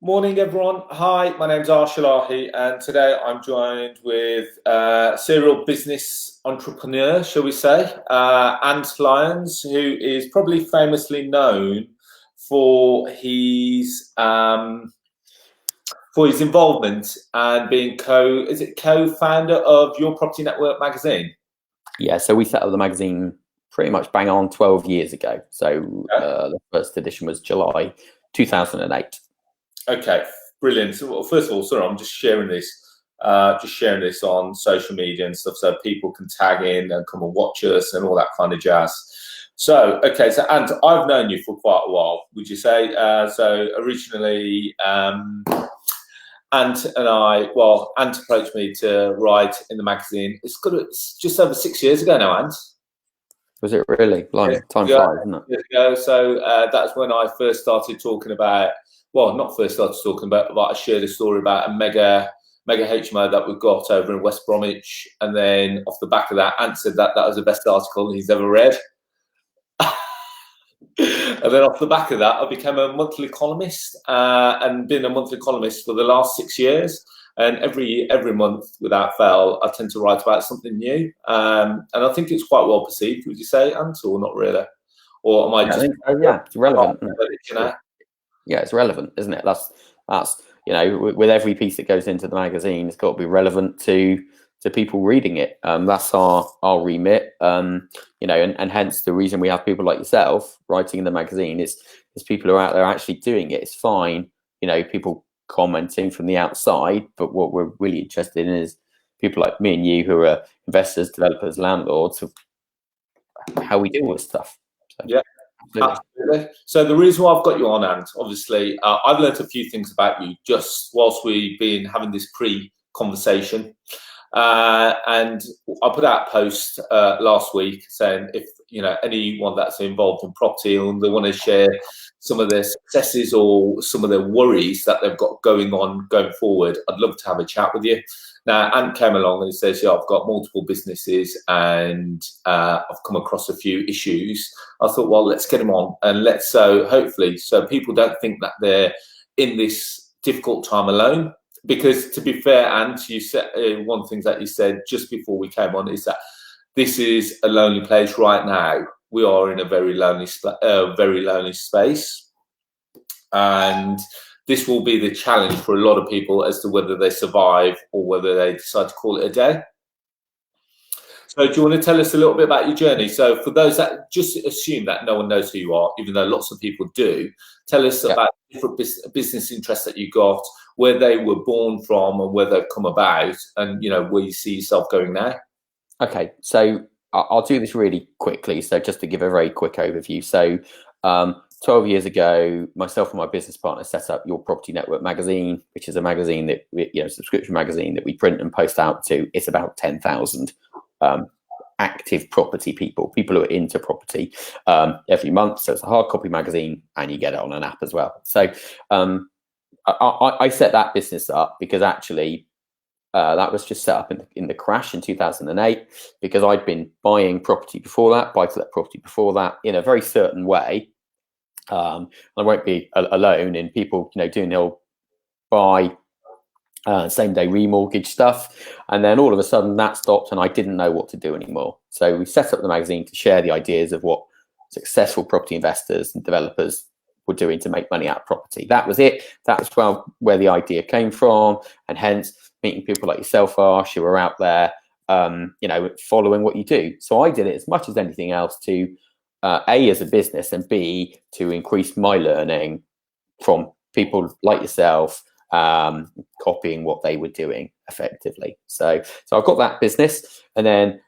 Morning, everyone. Hi, my name's Arsh Ellahi, and today I'm joined with serial business entrepreneur, shall we say, Ant Lyons, who is probably famously known for his involvement and being co-founder of Your Property Network magazine. Yeah, so we set up the magazine pretty much bang on 12 years ago. So the first edition was July 2008. Okay, brilliant. So, well, first of all, sorry, I'm just sharing this on social media and stuff, so people can tag in and come and watch us and all that kind of jazz. So, okay, so Ant, I've known you for quite a while, would you say? So originally, Ant approached me to write in the magazine. It's just over 6 years ago now, Ant. Was it really? Blimey, time flies, isn't it? Years ago. So that's when I first started talking about. Well, not first started talking about, but I shared a story about a mega HMO that we've got over in West Bromwich, and then off the back of that, Ant said that was the best article he's ever read. And then off the back of that, I became a monthly columnist, and been a monthly columnist for the last 6 years. And every month, without fail, I tend to write about something new. And I think it's quite well perceived. Would you say, Ant, or not really? Or am I just? It's relevant. Yeah, it's relevant, isn't it? That's with every piece that goes into the magazine, it's got to be relevant to people reading it. That's our remit. And hence the reason we have people like yourself writing in the magazine is people who are out there actually doing it. It's fine, people commenting from the outside, but what we're really interested in is people like me and you who are investors, developers, landlords, of how we deal with stuff. So. Yeah. Absolutely. So the reason why I've got you on, Ant, obviously, I've learned a few things about you just whilst we've been having this pre-conversation. And I put out a post last week saying if anyone that's involved in property and they want to share some of their successes or some of their worries that they've got going forward, I'd love to have a chat with you. Now, Ant came along and he says, yeah, I've got multiple businesses and I've come across a few issues. I thought, well, let's get him on and hopefully people don't think that they're in this difficult time alone. Because to be fair, Ant, you said one thing that you said just before we came on is that this is a lonely place right now. We are in a very lonely space, and this will be the challenge for a lot of people as to whether they survive or whether they decide to call it a day. So do you want to tell us a little bit about your journey? So for those that just assume that no one knows who you are, even though lots of people do, tell us about different business interests that you got, where they were born from and where they've come about, and where you see yourself going now. Okay, so I'll do this really quickly. So just to give a very quick overview. So 12 years ago, myself and my business partner set up Your Property Network magazine, which is a magazine that subscription magazine that we print and post out to. It's about 10,000 active property people who are into property every month. So it's a hard copy magazine, and you get it on an app as well. So I set that business up because actually that was just set up in the crash in 2008, because I'd been buying property before that, buy-to-let property before that, in a very certain way. I won't be alone in people, doing the old buy, same-day remortgage stuff, and then all of a sudden that stopped, and I didn't know what to do anymore. So we set up the magazine to share the ideas of what successful property investors and developers were doing to make money out of property. That was it. That was where the idea came from, and hence meeting people like yourself, Arsh, who are out there, following what you do. So I did it as much as anything else to A, as a business, and B, to increase my learning from people like yourself, copying what they were doing effectively. So I've got that business, and then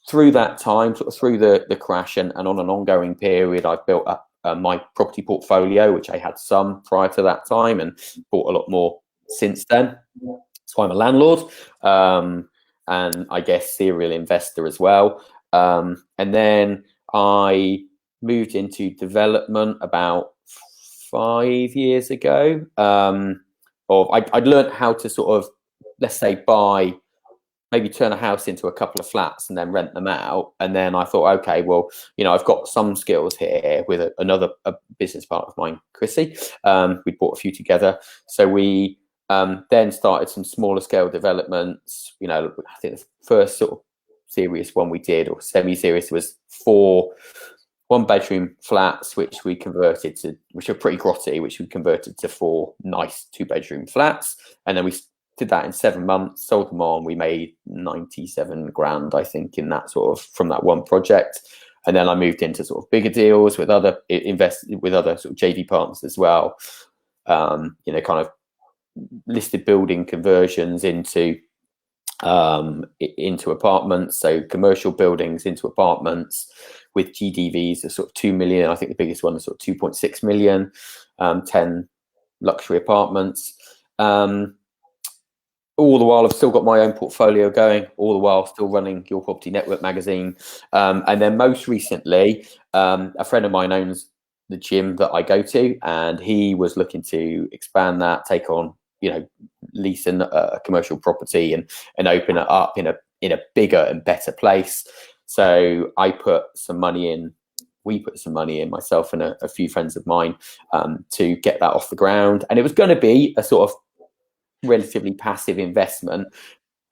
through that time, sort of through the crash and on an ongoing period, I've built up my property portfolio, which I had some prior to that time and bought a lot more since then. So I'm a landlord, and I guess serial investor as well. And then I moved into development about 5 years ago. I'd learned how to sort of, let's say, buy maybe turn a house into a couple of flats and then rent them out. And then I thought, okay, well, I've got some skills here with another business partner of mine, Chrissy. We bought a few together. So we then started some smaller scale developments. I think the first sort of serious one we did, or semi-serious, was 4 one-bedroom flats, which we converted to, which are pretty grotty, which we converted to 4 nice 2-bedroom flats. And then we did that in 7 months, sold them on. We made 97 grand, I think, in that sort of, from that one project. And then I moved into sort of bigger deals with other with other sort of JV partners as well. Kind of listed building conversions into apartments, so commercial buildings into apartments with GDVs of sort of 2 million. I think the biggest one is sort of 2.6 million, 10 luxury apartments. All the while, I've still got my own portfolio going, all the while still running Your Property Network magazine. And then most recently, a friend of mine owns the gym that I go to, and he was looking to expand that, take on, leasing a commercial property and open it up in a bigger and better place. So I put some money in. We put some money in, myself and a few friends of mine, to get that off the ground. And it was going to be a sort of relatively passive investment,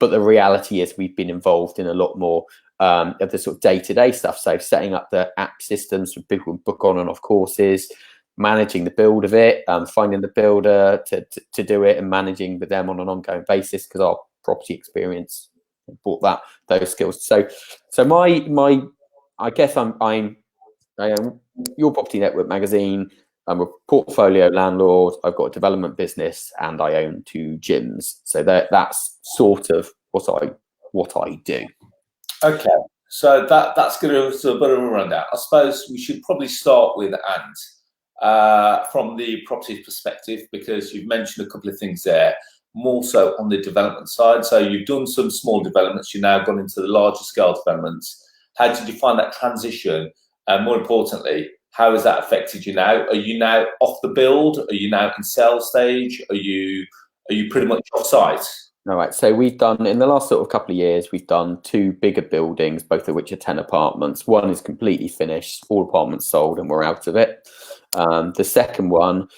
but the reality is we've been involved in a lot more of the sort of day-to-day stuff. So setting up the app systems for people to book on and off courses, managing the build of it, finding the builder to do it, and managing with them on an ongoing basis, because our property experience brought those skills. So my I guess I own Your Property Network magazine. I'm a portfolio landlord. I've got a development business, and I own 2 gyms. So that's sort of what I do. Okay, so that's going to give us a bit of a rundown. I suppose we should probably start with from the property perspective, because you've mentioned a couple of things there, more so on the development side. So you've done some small developments, you've now gone into the larger scale developments. How did you find that transition? And more importantly, how has that affected you now? Are you now off the build? Are you now in sales stage? Are you pretty much off site? All right. So we've done, in the last sort of couple of years, we've done 2 bigger buildings, both of which are 10 apartments. One is completely finished, all apartments sold, and we're out of it. The second one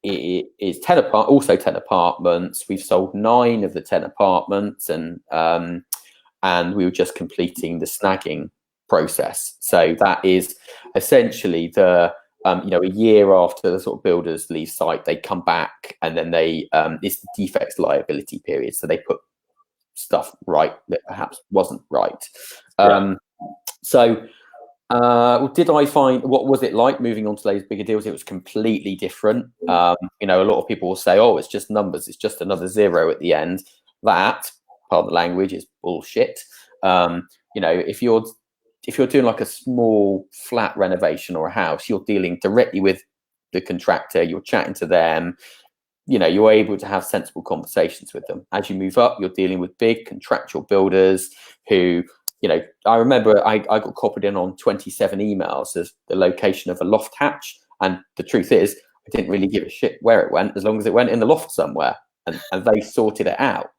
is 10 apartments. We've sold 9 of the 10 apartments, and we were just completing the snagging process. So that is essentially the a year after the sort of builders leave site, they come back, and then it's the defects liability period. So they put stuff right that perhaps wasn't right. So did I find, what was it like moving on to those bigger deals? It was completely different. A lot of people will say, oh, it's just numbers, it's just another 0 at the end. That, part of the language, is bullshit. If you're doing like a small flat renovation or a house, you're dealing directly with the contractor, you're chatting to them, you're able to have sensible conversations with them. As you move up, you're dealing with big contractual builders who, I remember I got copied in on 27 emails as the location of a loft hatch. And the truth is, I didn't really give a shit where it went, as long as it went in the loft somewhere, and they sorted it out.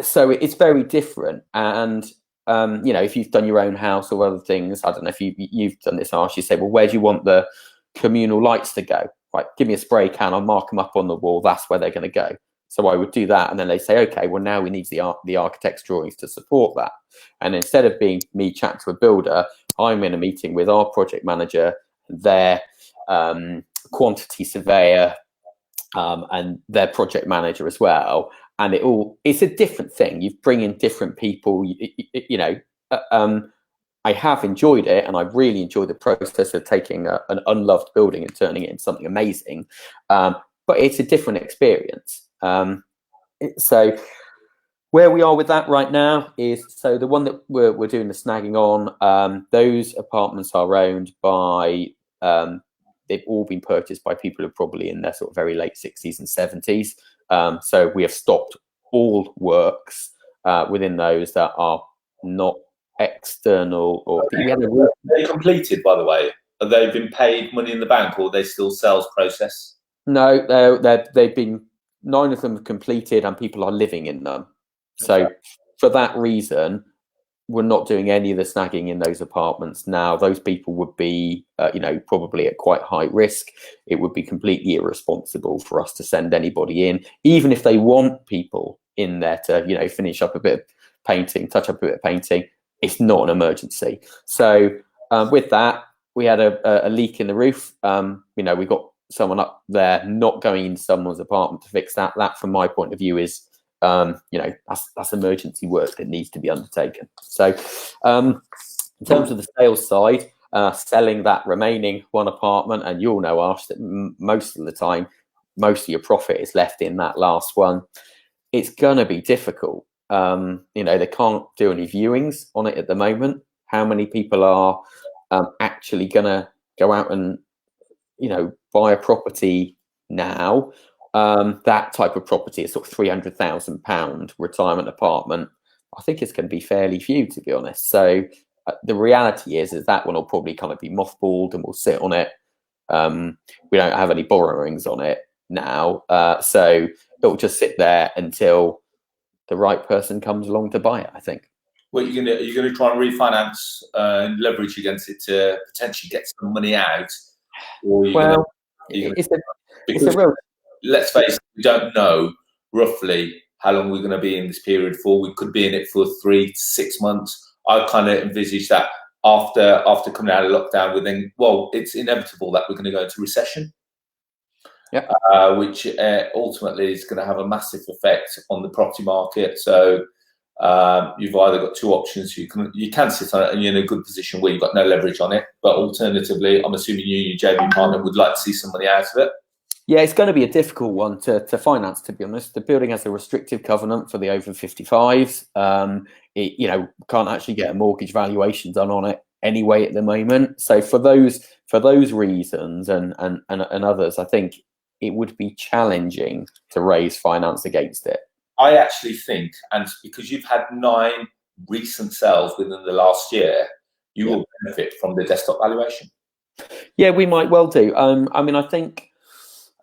So it's very different. And if you've done your own house or other things, I don't know if you've done this, Arsh, you say, well, where do you want the communal lights to go? Right, give me a spray can, I'll mark them up on the wall, that's where they're going to go. So I would do that, and then they say, okay, well, now we need the architect's drawings to support that. And instead of being me chatting to a builder, I'm in a meeting with our project manager, their quantity surveyor, and their project manager as well. And it's a different thing. You bring in different people. I have enjoyed it, and I've really enjoyed the process of taking an unloved building and turning it into something amazing. But it's a different experience. So where we are with that right now is, so the one that we're doing the snagging on, those apartments are owned by, they've all been purchased by people who are probably in their sort of very late 60s and 70s. So we have stopped all works within those that are not external, or are they completed, by the way? Have they been paid money in the bank, or are they still sales process? No, they've been 9 of them have completed and people are living in them. So for that reason, we're not doing any of the snagging in those apartments now. Those people would be, probably at quite high risk. It would be completely irresponsible for us to send anybody in, even if they want people in there to, finish up a bit of painting, touch up a bit of painting. It's not an emergency. So with that, we had a leak in the roof. We got someone up there not going into someone's apartment to fix that. That, from my point of view, is that's emergency work that needs to be undertaken. So in terms of the sales side, selling that remaining one apartment, and you'll know, Arsh, that most of the time, most of your profit is left in that last one. It's going to be difficult. They can't do any viewings on it at the moment. How many people are actually going to go out and, buy a property now? That type of property is sort of £300,000 retirement apartment. I think it's going to be fairly few, to be honest. So the reality is that one will probably kind of be mothballed and we'll sit on it. We don't have any borrowings on it now, so it'll just sit there until the right person comes along to buy it, I think. Well, you're going to try and refinance and leverage against it to potentially get some money out? Or it's a real... Let's face it, we don't know roughly how long we're going to be in this period for. We could be in it for 3 to 6 months. I kind of envisage that after coming out of lockdown, it's inevitable that we're going to go into recession. Yeah. Which ultimately is going to have a massive effect on the property market. So you've either got two options. You can sit on it and you're in a good position where you've got no leverage on it. But alternatively, I'm assuming you and your JV partner would like to see some money out of it. Yeah, it's going to be a difficult one to finance, to be honest. The building has a restrictive covenant for the over 55s. Can't actually get a mortgage valuation done on it anyway at the moment. So for those reasons and others, I think it would be challenging to raise finance against it. I actually think, and because you've had 9 recent sales within the last year, you will benefit from the desktop valuation. Yeah, we might well do. I think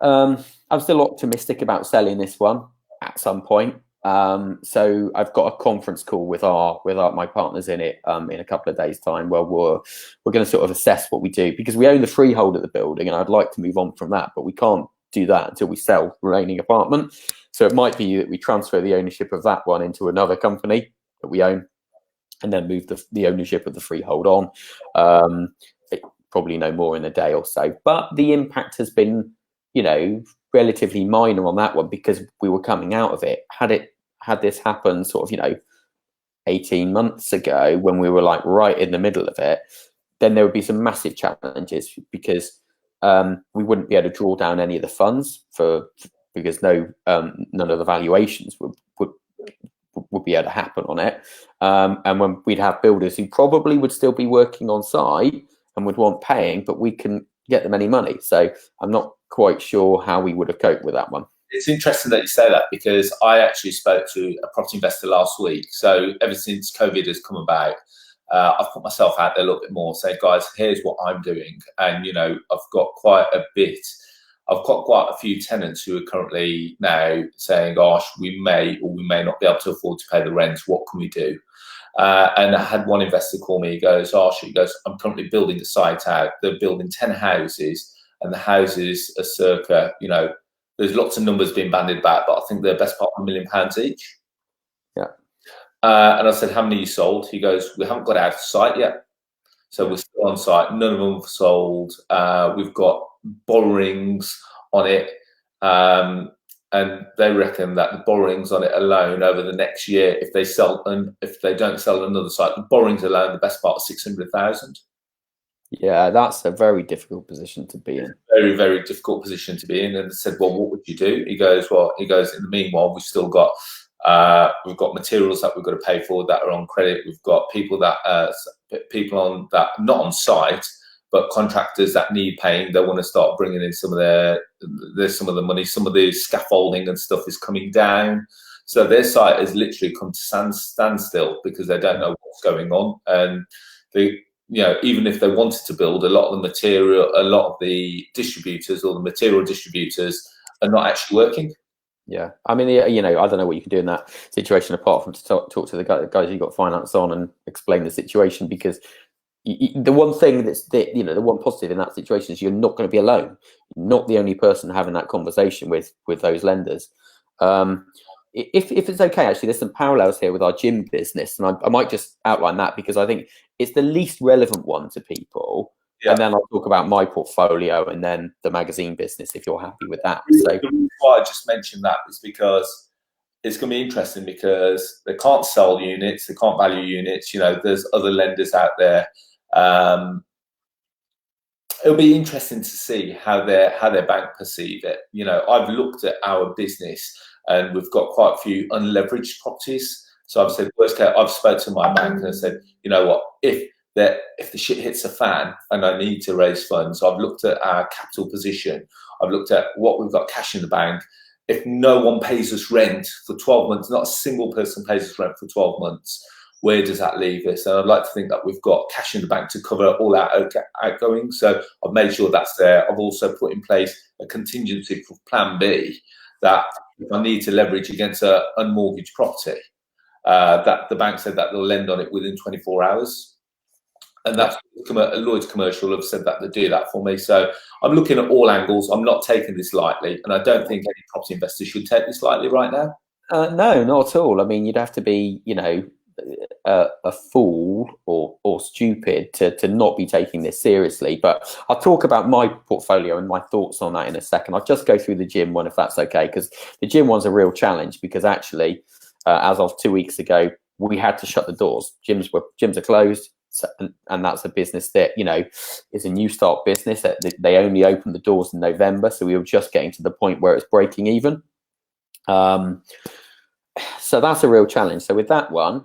I'm still optimistic about selling this one at some point. So I've got a conference call with my partners in it in a couple of days' time, where we're going to sort of assess what we do, because we own the freehold of the building, and I'd like to move on from that, but we can't do that until we sell the remaining apartment. So it might be that we transfer the ownership of that one into another company that we own, and then move the ownership of the freehold on. Probably no more in a day or so. But the impact has been, relatively minor on that one, because we were coming out of it. Had this happened sort of, 18 months ago, when we were like right in the middle of it, then there would be some massive challenges, because we wouldn't be able to draw down any of the funds because none of the valuations would be able to happen on it. And when we'd have builders who probably would still be working on site and would want paying, but we couldn't get them any money. So I'm not quite sure how we would have coped with that one. It's interesting that you say that, because I actually spoke to a property investor last week. So ever since COVID has come about, I've put myself out there a little bit more, saying, guys, here's what I'm doing. And, I've got quite a few tenants who are currently now saying, gosh, we may or we may not be able to afford to pay the rent. What can we do? And I had one investor call me. He goes, I'm currently building a site out. They're building 10 houses, and the houses are circa, there's lots of numbers being bandied about, but I think they're best part of £1 million each. Yeah. And I said, how many you sold? He goes, we haven't got out of site yet. So we're still on site. None of them have sold. We've got borrowings on it. And they reckon that the borrowings on it alone over the next year, if they don't sell another site, the borrowings alone, the best part of 600,000. Yeah, that's a very difficult position to be in. Very, very difficult position to be in. And I said, well, what would you do? He goes, in the meanwhile, we've still got materials that we've got to pay for that are on credit. We've got people that not on site, but contractors that need paying. They want to start bringing in some of the money. Some of the scaffolding and stuff is coming down. So their site has literally come to standstill because they don't know what's going on. And even if they wanted to build, a lot of the distributors or the material distributors are not actually working. Yeah, I mean, you know, I don't know what you can do in that situation apart from to talk to the guys you got finance on and explain the situation, because the one thing the one positive in that situation is you're not going to be alone. You're not the only person having that conversation with those lenders. If it's okay, actually, there's some parallels here with our gym business, and I might just outline that because I think it's the least relevant one to people. Yeah. And then I'll talk about my portfolio and then the magazine business, if you're happy with that. So the reason why I just mentioned that is because it's going to be interesting, because they can't sell units, they can't value units. You know, there's other lenders out there. It'll be interesting to see how their bank perceive it. You know, I've looked at our business and we've got quite a few unleveraged properties. So I've said, worst case, I've spoken to my bank and I said, you know what, if the shit hits a fan and I need to raise funds, I've looked at our capital position. I've looked at what we've got cash in the bank. If no one pays us rent for 12 months, not a single person pays us rent for 12 months, where does that leave us? And I'd like to think that we've got cash in the bank to cover all our outgoings. So I've made sure that's there. I've also put in place a contingency for plan B, that if I need to leverage against an unmortgaged property, that the bank said that they'll lend on it within 24 hours. And that's Lloyd's Commercial have said that they do that for me. So I'm looking at all angles. I'm not taking this lightly, and I don't think any property investor should take this lightly right now. No, not at all. I mean, you'd have to be, you know, a fool or stupid to not be taking this seriously. But I'll talk about my portfolio and my thoughts on that in a second. I'll just go through the gym one, if that's okay, because the gym one's a real challenge, because actually, as of 2 weeks ago, we had to shut the doors. Gyms are closed. So, and that's a business that, you know, is a new start business. That they only opened the doors in November, so we were just getting to the point where it's breaking even. So that's a real challenge. So with that one,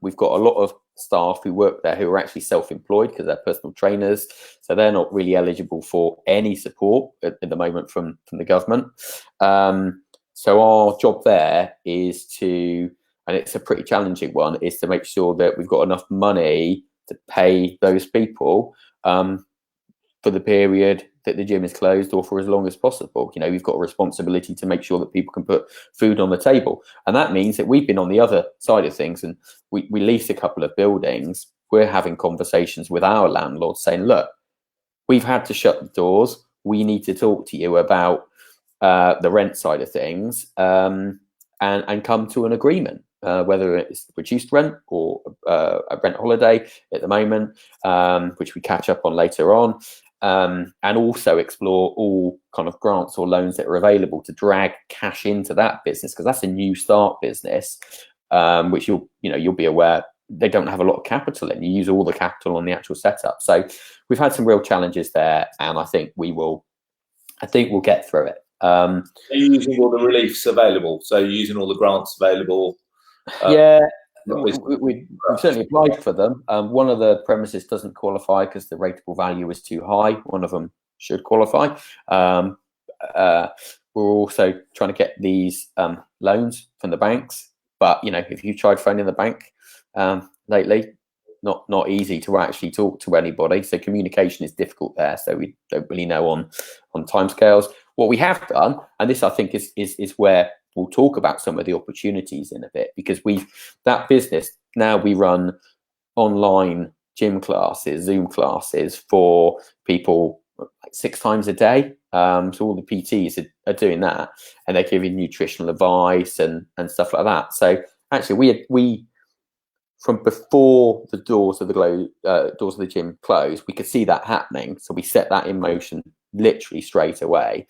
we've got a lot of staff who work there who are actually self-employed because they're personal trainers, so they're not really eligible for any support at the moment from the government. So our job there is to, and it's a pretty challenging one, is to make sure that we've got enough money to pay those people for the period that the gym is closed, or for as long as possible. You know, we've got a responsibility to make sure that people can put food on the table. And that means that we've been on the other side of things, and we lease a couple of buildings. We're having conversations with our landlords saying, look, we've had to shut the doors. We need to talk to you about the rent side of things, and come to an agreement. Whether it's reduced rent or a rent holiday at the moment, which we catch up on later on, and also explore all kind of grants or loans that are available to drag cash into that business, because that's a new start business, which you'll be aware they don't have a lot of capital in. You use all the capital on the actual setup. So we've had some real challenges there, and I think we'll get through it. Are you using all the reliefs available? So you're using all the grants available? Yeah, we certainly applied for them. One of the premises doesn't qualify because the rateable value is too high. One of them should qualify. We're also trying to get these loans from the banks, but you know, if you tried phoning the bank lately, not easy to actually talk to anybody. So communication is difficult there. So we don't really know on timescales. What we have done, and this I think is where we'll talk about some of the opportunities in a bit, because that business now, we run online gym classes, Zoom classes for people like 6 times a day. So all the PTs are doing that, and they're giving nutritional advice and stuff like that. So actually, we from before the doors of the gym closed, we could see that happening. So we set that in motion literally straight away.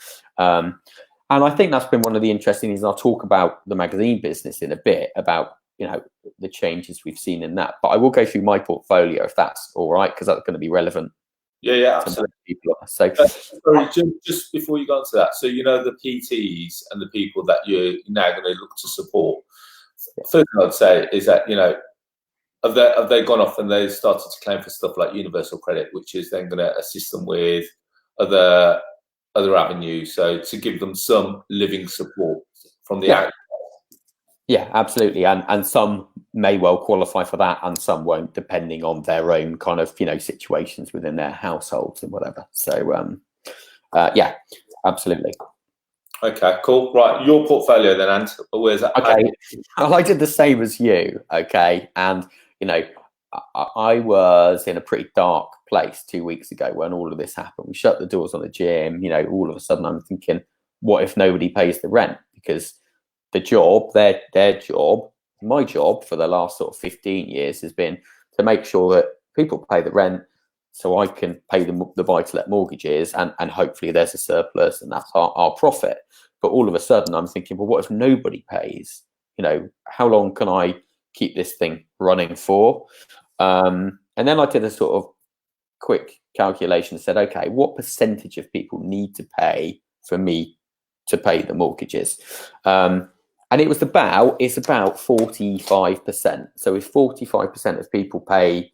And I think that's been one of the interesting things. I'll talk about the magazine business in a bit, about, you know, the changes we've seen in that. But I will go through my portfolio, if that's all right, because that's going to be relevant. Yeah, absolutely. People. So, sorry, just before you go on to that, so you know, the PTs and the people that you're now going to look to support. First thing I'd say is that, you know, have they gone off and they started to claim for stuff like universal credit, which is then going to assist them with other avenues, so to give them some living support from the outside. Yeah, absolutely, and some may well qualify for that, and some won't, depending on their own kind of, you know, situations within their households and whatever. So yeah, absolutely. Okay, cool. Right, your portfolio then, Ant. Where's that? Okay, well, I did the same as you. Okay, and you know, I was in a pretty dark place 2 weeks ago when all of this happened. We shut the doors on the gym. You know, all of a sudden I'm thinking, what if nobody pays the rent? Because the job, their job, my job for the last sort of 15 years has been to make sure that people pay the rent, so I can pay the buy-to-let mortgages, and hopefully there's a surplus, and that's our profit. But all of a sudden, I'm thinking, well, what if nobody pays? You know, how long can I keep this thing running for? And then I did a sort of quick calculation and said, okay, what percentage of people need to pay for me to pay the mortgages? And it's about 45%. So if 45% of people pay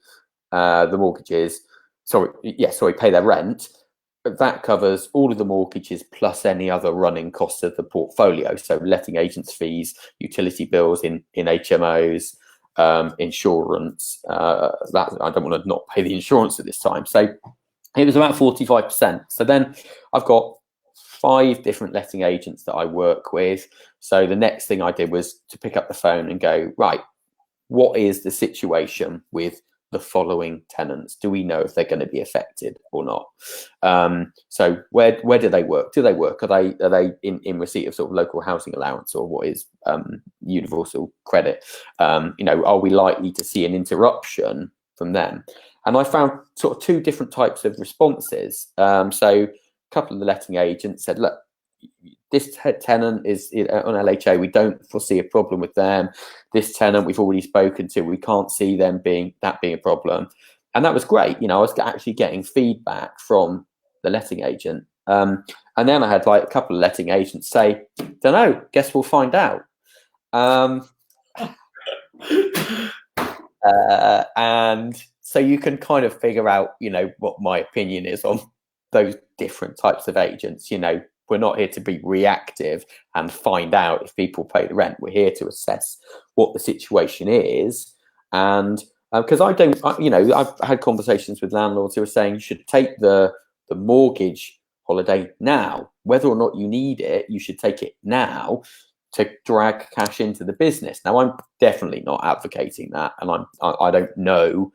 the mortgages, pay their rent, that covers all of the mortgages plus any other running costs of the portfolio. So letting agents' fees, utility bills in HMOs, insurance. That I don't want to not pay the insurance at this time. So it was about 45%. So then I've got 5 different letting agents that I work with. So the next thing I did was to pick up the phone and go, right, what is the situation with the following tenants? Do we know if they're going to be affected or not? So where do they work? Do they work? Are they in receipt of sort of local housing allowance, or what is universal credit? You know, are we likely to see an interruption from them? And I found sort of 2 different types of responses. So a couple of the letting agents said, look, this tenant is on LHA. We don't foresee a problem with them. This tenant we've already spoken to. We can't see them being a problem, and that was great. You know, I was actually getting feedback from the letting agent, and then I had like a couple of letting agents say, "Don't know. Guess we'll find out." And so you can kind of figure out, you know, what my opinion is on those different types of agents. You know, we're not here to be reactive and find out if people pay the rent. We're here to assess what the situation is. And because I've had conversations with landlords who are saying you should take the mortgage holiday now. Whether or not you need it, you should take it now to drag cash into the business. Now, I'm definitely not advocating that, and I don't know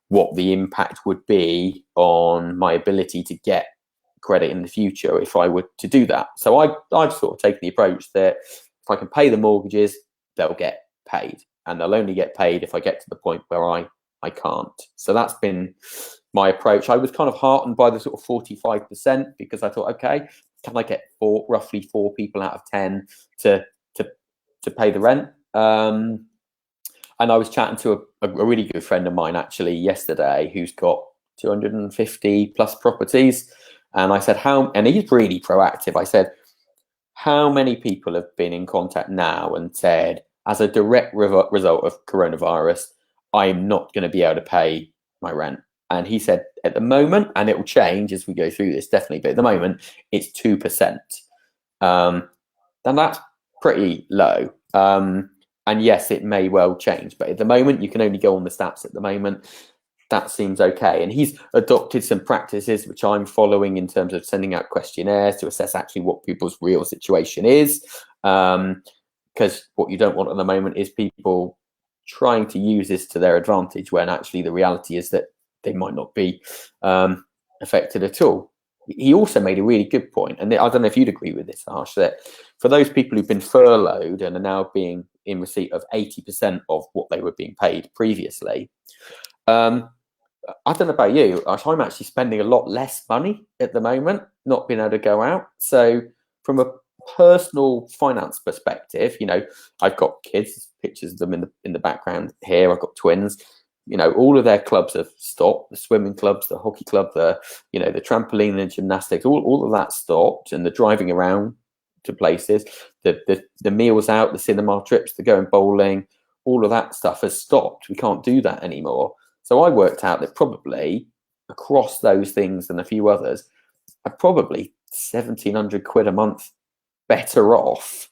what the impact would be on my ability to get credit in the future if I were to do that. So I've sort of taken the approach that if I can pay the mortgages, they'll get paid, and they'll only get paid if I get to the point where I can't. So that's been my approach. I was kind of heartened by the sort of 45% because I thought, okay, can I get roughly 4 people out of 10 to pay the rent? And I was chatting to a really good friend of mine actually yesterday who's got 250 plus properties. And I said, and he's really proactive. I said, how many people have been in contact now and said, as a direct result of coronavirus, I'm not going to be able to pay my rent? And he said, at the moment, and it will change as we go through this, definitely, but at the moment, it's 2%. And that's pretty low. And yes, it may well change, but at the moment, you can only go on the stats at the moment. That seems okay. And he's adopted some practices which I'm following in terms of sending out questionnaires to assess actually what people's real situation is. Because what you don't want at the moment is people trying to use this to their advantage when actually the reality is that they might not be affected at all. He also made a really good point, and I don't know if you'd agree with this, Arsh, that for those people who've been furloughed and are now being in receipt of 80% of what they were being paid previously, I don't know about you, Arsh, I'm actually spending a lot less money at the moment, not being able to go out. So from a personal finance perspective, you know, I've got kids, pictures of them in the background here. I've got twins. You know, all of their clubs have stopped. The swimming clubs, the hockey club, the trampoline and gymnastics, all of that stopped, and the driving around to places, the meals out, the cinema trips, the going bowling, all of that stuff has stopped. We can't do that anymore. So I worked out that probably across those things and a few others, I'm probably 1,700 quid a month better off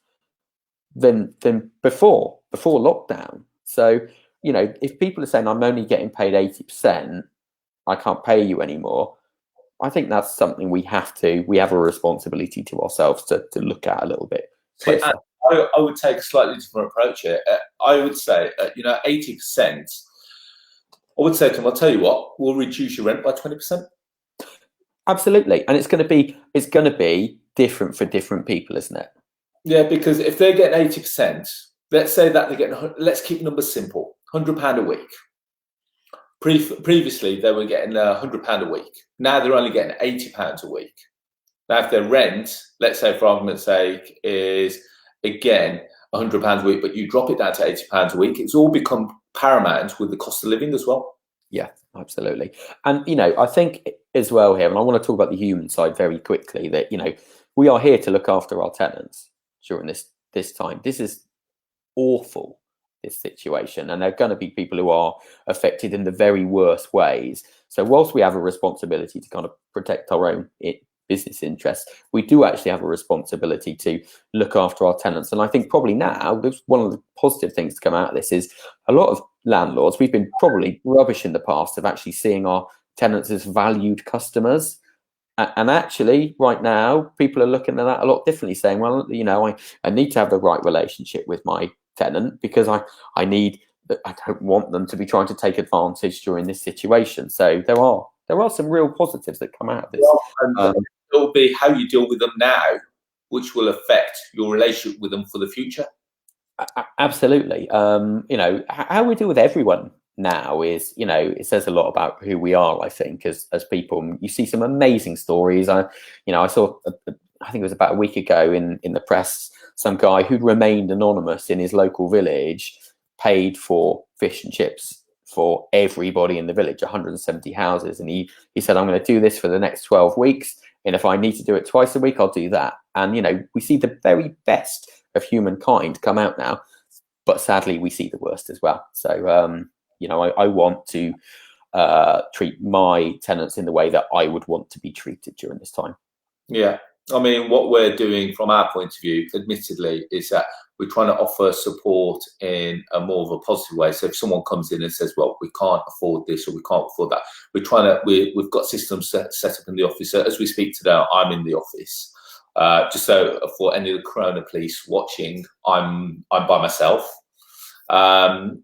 than before lockdown. So, you know, if people are saying I'm only getting paid 80%, I can't pay you anymore, I think that's something we have a responsibility to ourselves to look at a little bit closer. I would take a slightly different approach here. I would say, 80%. I would say to them, I'll tell you what, we'll reduce your rent by 20%. Absolutely, and it's going to be different for different people, isn't it? Yeah, because if they're getting 80%, let's say that they're getting. Let's keep numbers simple: £100 a week. Previously, they were getting £100 a week. Now they're only getting £80 a week. Now, if their rent, let's say for argument's sake, is again £100 a week, but you drop it down to £80 a week, it's all become paramount with the cost of living as well. Yeah, absolutely. And, I think as well here, and I want to talk about the human side very quickly, that, we are here to look after our tenants during this time. This is awful, this situation, and there are going to be people who are affected in the very worst ways. So whilst we have a responsibility to kind of protect our own business interests, we do actually have a responsibility to look after our tenants. And I think probably now, one of the positive things to come out of this is a lot of landlords, we've been probably rubbish in the past of actually seeing our tenants as valued customers. And actually, right now, people are looking at that a lot differently, saying, well, I need to have the right relationship with my tenant because I don't want them to be trying to take advantage during this situation. So there are some real positives that come out of this. It'll be how you deal with them now, which will affect your relationship with them for the future. Absolutely. How we deal with everyone now is, it says a lot about who we are, I think, as people. You see some amazing stories. I saw, I think it was about a week ago in the press, some guy who'd remained anonymous in his local village paid for fish and chips for everybody in the village, 170 houses. And he said, I'm going to do this for the next 12 weeks. And if I need to do it twice a week, I'll do that. And, we see the very best of humankind come out now, but sadly we see the worst as well. So, I want to treat my tenants in the way that I would want to be treated during this time. Yeah. I mean, what we're doing from our point of view, admittedly, is that we're trying to offer support in a more of a positive way. So if someone comes in and says, well, we can't afford this or we can't afford that, we've got systems set up in the office. So as we speak today, I'm in the office. Just so for any of the Corona police watching, I'm by myself. And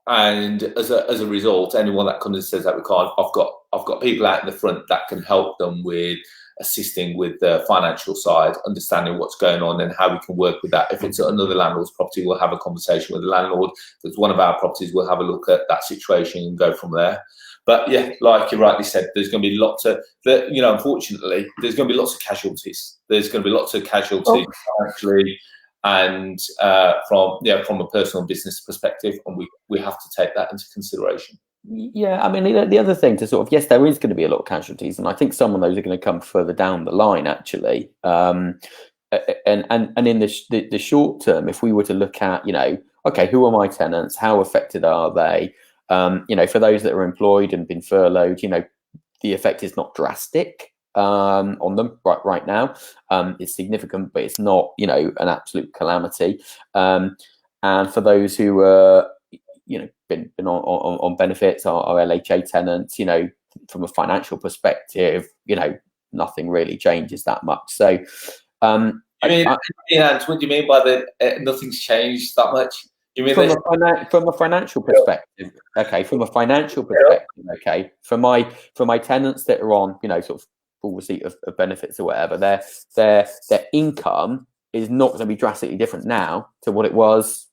as a result, anyone that comes and says that we can't, I've got people out in the front that can help them with assisting with the financial side, understanding what's going on and how we can work with that. If it's another landlord's property, we'll have a conversation with the landlord. If it's one of our properties, we'll have a look at that situation and go from there. But yeah, like you rightly said, there's going to be lots of, unfortunately, there's going to be lots of casualties. There's going to be lots of casualties financially and from a personal business perspective, and we have to take that into consideration. Yeah, I mean, the other thing to sort of, yes, there is going to be a lot of casualties, and I think some of those are going to come further down the line, actually. And in the short term, if we were to look at, okay, who are my tenants? How affected are they? For those that are employed and been furloughed, the effect is not drastic on them right now. It's significant, but it's not, an absolute calamity. And for those who are, been on benefits, our LHA tenants, from a financial perspective, nothing really changes that much. So, what do you mean by that? Nothing's changed that much? You mean from a financial perspective? Okay, from a financial perspective. Okay, for my tenants that are on, sort of full receipt of benefits or whatever, their income is not going to be drastically different now to what it was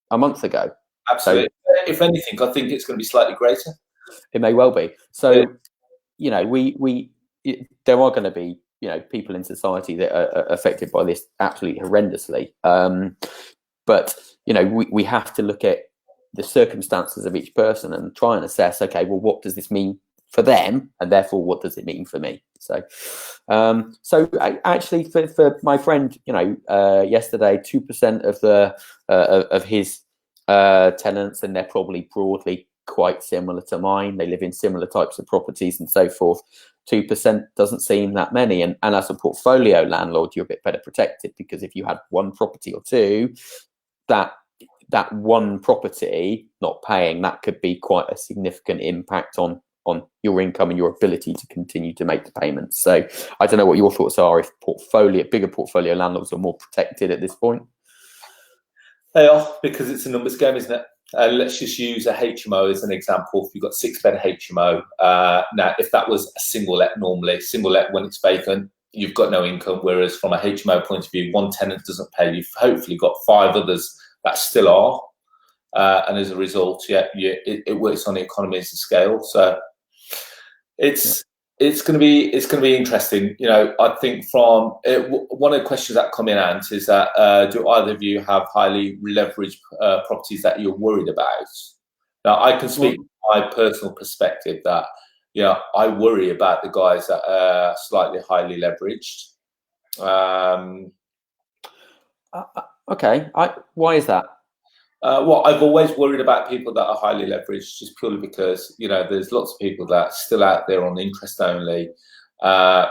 a month ago. Absolutely. So, if anything, I think it's going to be slightly greater. It may well be. So, there are going to be, people in society that are affected by this absolutely horrendously. But, we have to look at the circumstances of each person and try and assess, okay, well, what does this mean for them? And therefore, what does it mean for me? So actually for my friend, yesterday, 2% of his tenants, and they're probably broadly quite similar to mine. They live in similar types of properties and so forth. 2% doesn't seem that many. And as a portfolio landlord, you're a bit better protected, because if you had one property or two, that one property not paying, that could be quite a significant impact on on your income and your ability to continue to make the payments. So I don't know what your thoughts are if bigger portfolio landlords are more protected at this point. They are, because it's a numbers game, isn't it? Let's just use a HMO as an example. If you've got 6-bed HMO, now if that was a single let normally, single let when it's vacant, you've got no income. Whereas from a HMO point of view, one tenant doesn't pay. You've hopefully got 5 others that still are. And as a result, it works on the economies of scale. So it's going to be interesting. I think from one of the questions that come in, Ant, is that do either of you have highly leveraged properties that you're worried about? Now, I can speak from my personal perspective that I worry about the guys that are slightly highly leveraged. Okay, why is that? Well, I've always worried about people that are highly leveraged, just purely because there's lots of people that are still out there on interest only.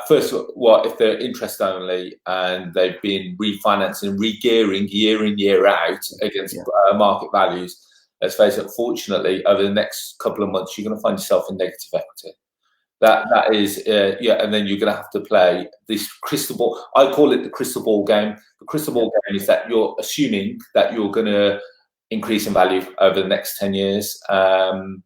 First, if they're interest only and they've been refinancing, re-gearing year in, year out against market values, let's face it, fortunately, over the next couple of months, you're going to find yourself in negative equity. That is, and then you're going to have to play this crystal ball. I call it the crystal ball game. The crystal ball game is that you're assuming that you're going to increase in value over the next 10 years. So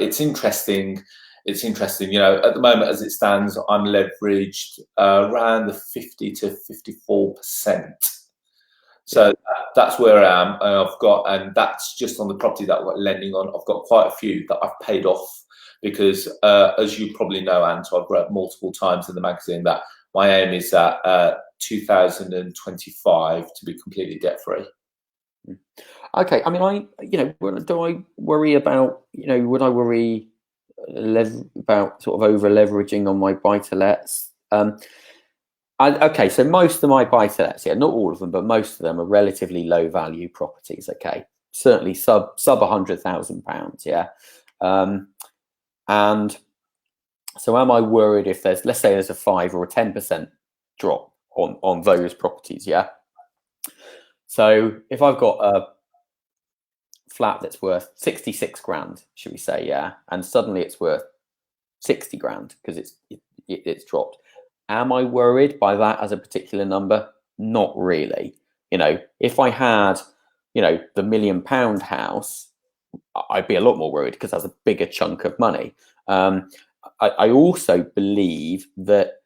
it's interesting. At the moment, as it stands, I'm leveraged around the 50 to 54%. So that's where I am. And that's just on the property that I'm lending on. I've got quite a few that I've paid off because, as you probably know, Ant, I've read multiple times in the magazine that my aim is that 2025 to be completely debt free. Okay, I mean, do I worry about, would I worry about sort of over leveraging on my buy-to-lets? Okay, so most of my buy-to-lets, not all of them, but most of them are relatively low value properties. Okay, certainly sub £100,000. And so am I worried if let's say there's a 5 or a 10% drop on those properties? So if I've got a flat that's worth 66 grand, should we say, and suddenly it's worth 60 grand because it's dropped, am I worried by that as a particular number? Not really. If I had the £1 million house, I'd be a lot more worried because that's a bigger chunk of money. I also believe that,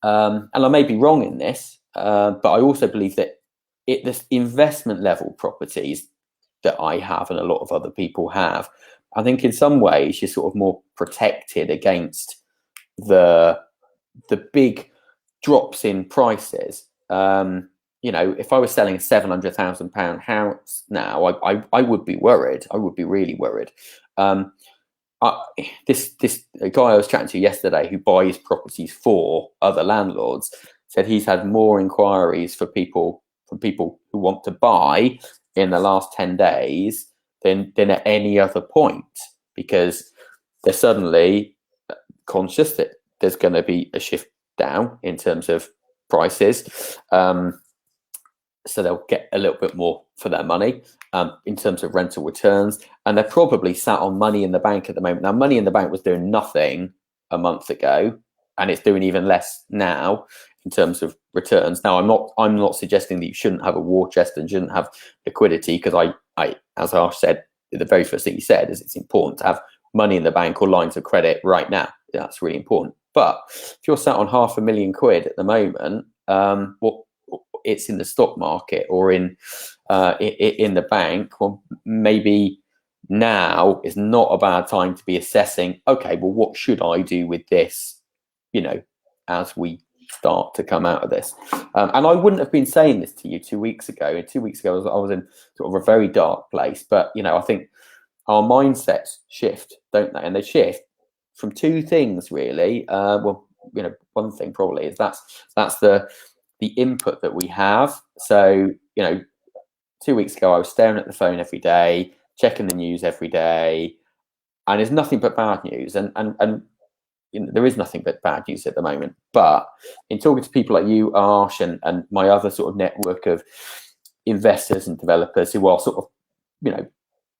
and I may be wrong in this, but I also believe that this investment level properties that I have and a lot of other people have, I think in some ways you're sort of more protected against the big drops in prices. If I was selling a £700,000 house now, I would be worried. I would be really worried. This guy I was chatting to yesterday who buys properties for other landlords said he's had more inquiries from people who want to buy in the last 10 days than at any other point, because they're suddenly conscious that there's going to be a shift down in terms of prices. So they'll get a little bit more for their money in terms of rental returns. And they're probably sat on money in the bank at the moment. Now, money in the bank was doing nothing a month ago, and it's doing even less now in terms of returns. Now, I'm not suggesting that you shouldn't have a war chest and shouldn't have liquidity, because I as Arsh said, the very first thing he said is it's important to have money in the bank or lines of credit right now. That's really important. But if you're sat on £500,000 at the moment, it's in the stock market or in the bank, well, maybe now is not a bad time to be assessing, okay, well, what should I do with this, as we start to come out of this. And I wouldn't have been saying this to you 2 weeks ago. 2 weeks ago, I was in sort of a very dark place. But, I think our mindsets shift, don't they? And they shift from two things, really. One thing probably is that's the input that we have. So, 2 weeks ago, I was staring at the phone every day, checking the news every day, and there's nothing but bad news. And there is nothing but bad news at the moment. But in talking to people like you, Arsh, and my other sort of network of investors and developers who are sort of,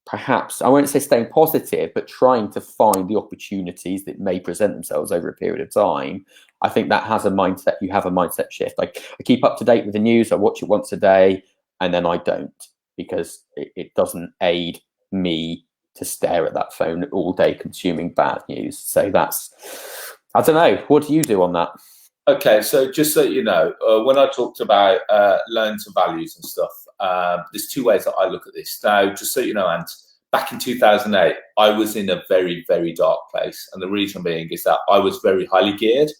perhaps, I won't say staying positive, but trying to find the opportunities that may present themselves over a period of time. I think that has a mindset. You have a mindset shift. I keep up to date with the news. I watch it once a day, and then I don't, because it doesn't aid me to stare at that phone all day consuming bad news. So that's, I don't know. What do you do on that? Okay, so just so you know, when I talked about loan to values and stuff, there's two ways that I look at this. Now, just so you know, Ant, back in 2008, I was in a very, very dark place. And the reason being is that I was very highly geared.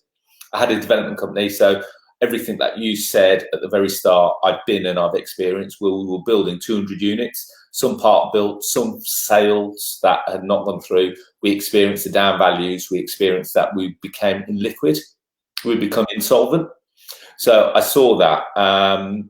I had a development company, so everything that you said at the very start, I've been and I've experienced. We were building 200 units, some part built, some sales that had not gone through. We experienced the down values. We experienced that we became illiquid. We become insolvent. So I saw that, and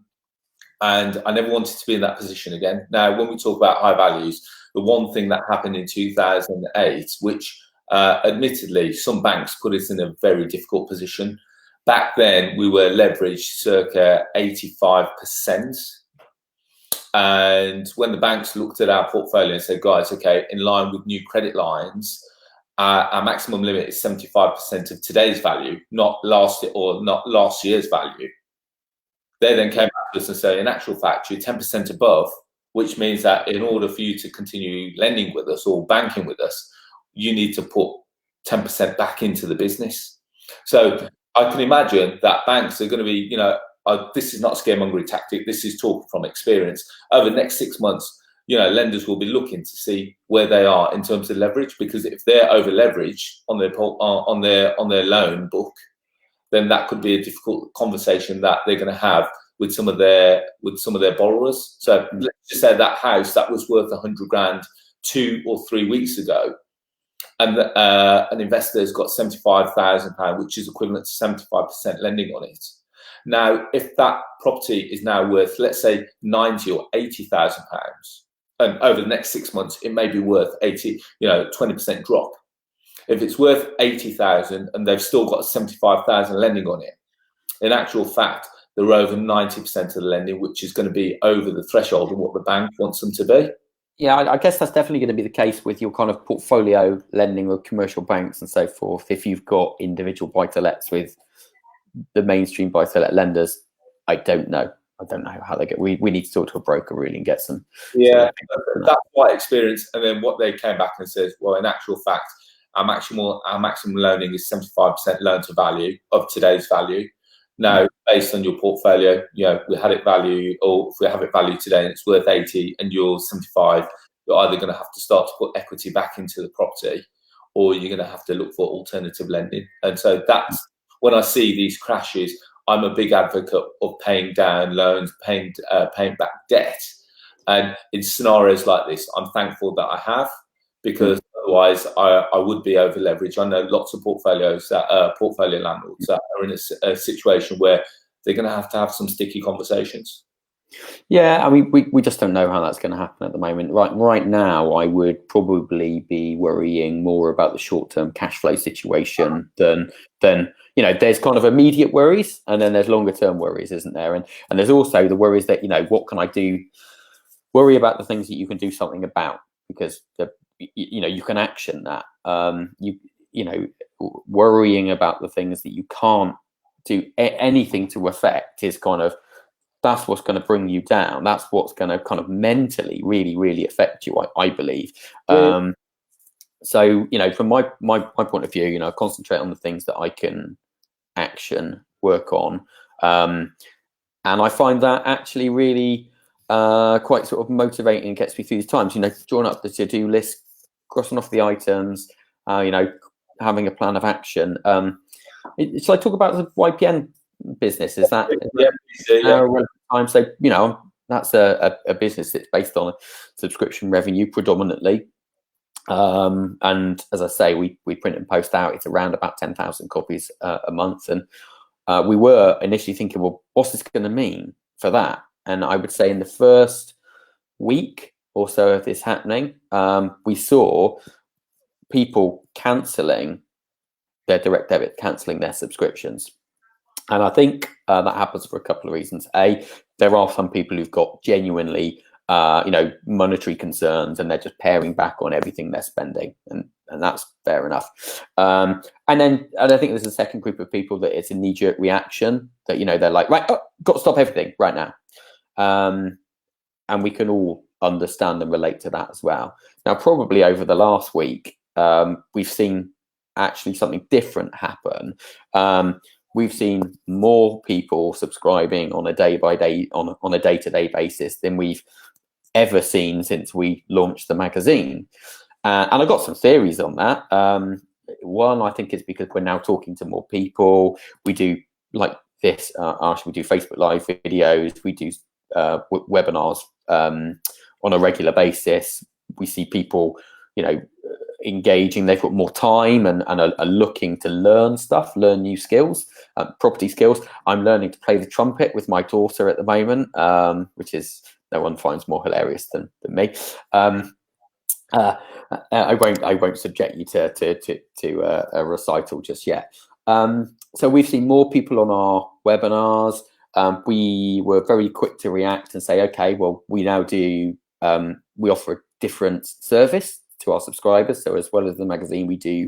I never wanted to be in that position again. Now, when we talk about high values, the one thing that happened in 2008, which admittedly some banks put us in a very difficult position. Back then, we were leveraged circa 85%. And when the banks looked at our portfolio and said, guys, okay, in line with new credit lines, our maximum limit is 75% of today's value, not last year's value. They then came back to us and say, in actual fact, you're 10% above, which means that in order for you to continue lending with us or banking with us, you need to put 10% back into the business. So I can imagine that banks are going to be, this is not a scaremongering tactic. This is talking from experience. Over the next 6 months, lenders will be looking to see where they are in terms of leverage, because if they're over leveraged on their loan book, then that could be a difficult conversation that they're going to have with some of their borrowers. So let's just say that house that was worth 100 grand 2 or 3 weeks ago, and an investor's got £75,000, which is equivalent to 75% lending on it. Now, if that property is now worth, let's say, 90 or 80,000 pounds, and over the next 6 months, it may be worth 20% drop. If it's worth 80,000 and they've still got 75,000 lending on it, in actual fact, they're over 90% of the lending, which is going to be over the threshold of what the bank wants them to be. Yeah, I guess that's definitely going to be the case with your kind of portfolio lending with commercial banks and so forth. If you've got individual buy-to-lets with the mainstream buy-to-let lenders, I don't know how they get. We need to talk to a broker really and get some. Yeah, that's my experience. And then what they came back and said, well, in actual fact, our maximum loaning is 75% loan to value of today's value. Now, based on your portfolio, we had it valued, or if we have it valued today and it's worth 80 and you're 75, you're either going to have to start to put equity back into the property, or you're going to have to look for alternative lending. And so that's when I see these crashes. I'm a big advocate of paying down loans, paying back debt. And in scenarios like this, I'm thankful that I have, because otherwise I would be over leveraged. I know lots of portfolio landlords that are in a situation where they're going to have some sticky conversations. Yeah, I mean, we just don't know how that's going to happen at the moment. Right now, I would probably be worrying more about the short-term cash flow situation than there's kind of immediate worries, and then there's longer-term worries, isn't there? And there's also the worries that, what can I do? Worry about the things that you can do something about, because you can action that. Worrying about the things that you can't do anything to affect is kind of, that's what's going to bring you down. That's what's going to kind of mentally really, really affect you, I believe. Yeah. So, from my point of view, I concentrate on the things that I can action, work on. And I find that actually really quite sort of motivating and gets me through these times, drawing up the to-do list, crossing off the items, having a plan of action. Shall I talk about the YPN business? Is that time? So that's a business that's based on a subscription revenue predominantly, and as I say, we print and post out. It's around about 10,000 copies a month, and we were initially thinking, well, what's this going to mean for that? And I would say in the first week or so of this happening, we saw people cancelling their direct debit, cancelling their subscriptions. And I think that happens for a couple of reasons. A, there are some people who've got genuinely monetary concerns, and they're just paring back on everything they're spending, and that's fair enough. And I think there's a second group of people that it's a knee-jerk reaction that they're like, right, got to stop everything right now, and we can all understand and relate to that as well. Now, probably over the last week, we've seen actually something different happen. We've seen more people subscribing on a day-by-day, on a day-to-day basis than we've ever seen since we launched the magazine. And I've got some theories on that. One, I think, is because we're now talking to more people. We do like this, Arsh, we do Facebook Live videos, we do webinars on a regular basis. We see people, engaging. They've got more time and are looking to learn new skills, property skills. I'm learning to play the trumpet with my daughter at the moment, which is no one finds more hilarious than me. I won't subject you to a recital just yet. So we've seen more people on our webinars. We were very quick to react and say, okay, well, we now do, we offer a different service to our subscribers. So as well as the magazine, we do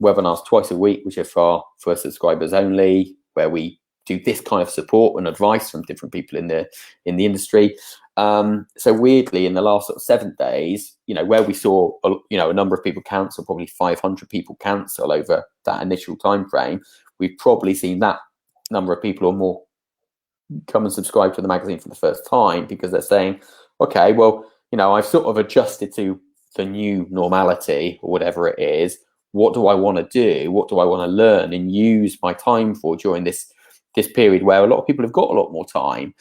webinars twice a week, which are for subscribers only, where we do this kind of support and advice from different people in the industry. So weirdly, in the last sort of 7 days, where we saw a number of people cancel, probably 500 people cancel over that initial time frame, we've probably seen that number of people or more come and subscribe to the magazine for the first time, because they're saying, okay, well, I've sort of adjusted to the new normality or whatever it is. What do I want to do? What do I want to learn and use my time for during this period where a lot of people have got a lot more time?